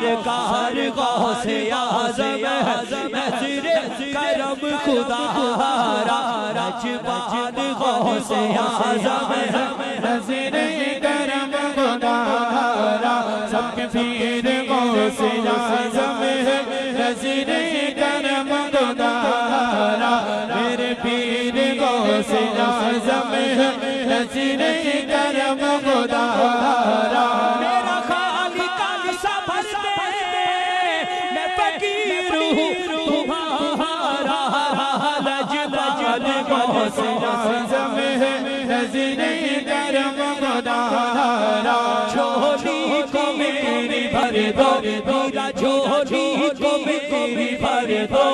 सरकार गौसे आज़म नज़रे करम खुदा रजबान गौसे आज़म नज़रे करम खुदा सबके पीर गौसे आज़म नज़रे करम खुदा मेरे पीर गौसे आज़म नज़रे करम खुदा मेरा खालिक सफर में मैं फकीर हूँ तुम्हारा लजबान गौसे आज़म नज़रे करम खुदा झोली को मेरी भर दो मेरा झोली को मेरी भर दो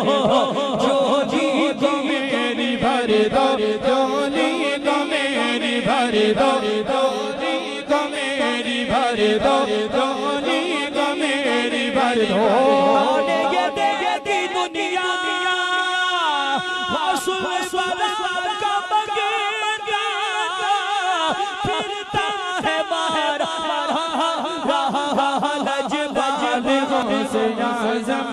झोली को मेरी भर दो झोली को मेरी भर दो झोली को मेरी भर दो झोली को मेरी भर दो ये देखती दुनिया हौसला सदा का बगेरा फिरता है मारा लजबान गौसे आज़म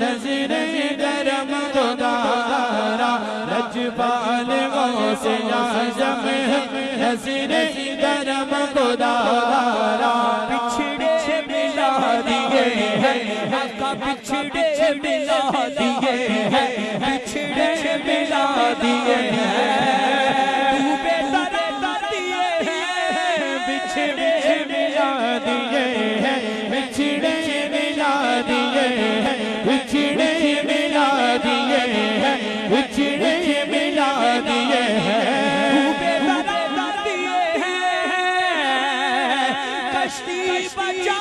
नज़रे करम खुदा लजबान गौसे आज़म नज़रे करम खुदा पिछड़े मिला दिए हैं आका पिछड़े मिला दिए हैं पिछड़े मिला दिए हैं तू बेदर्द दिए हैं बिछड़े मिला दिए हैं बिछड़े मिला दिए हैं बिछड़े मिला दिए हैं बिछड़े मिला दिए हैं तू बेदर्द दिए हैं कश्ती बचा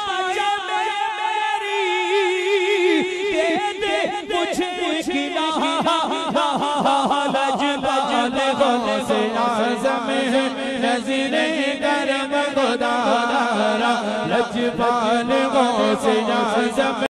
मेरी दे दे मुझे लजबान गौसे आज़म नज़रे करम खुदा लजबान गौसे आज़म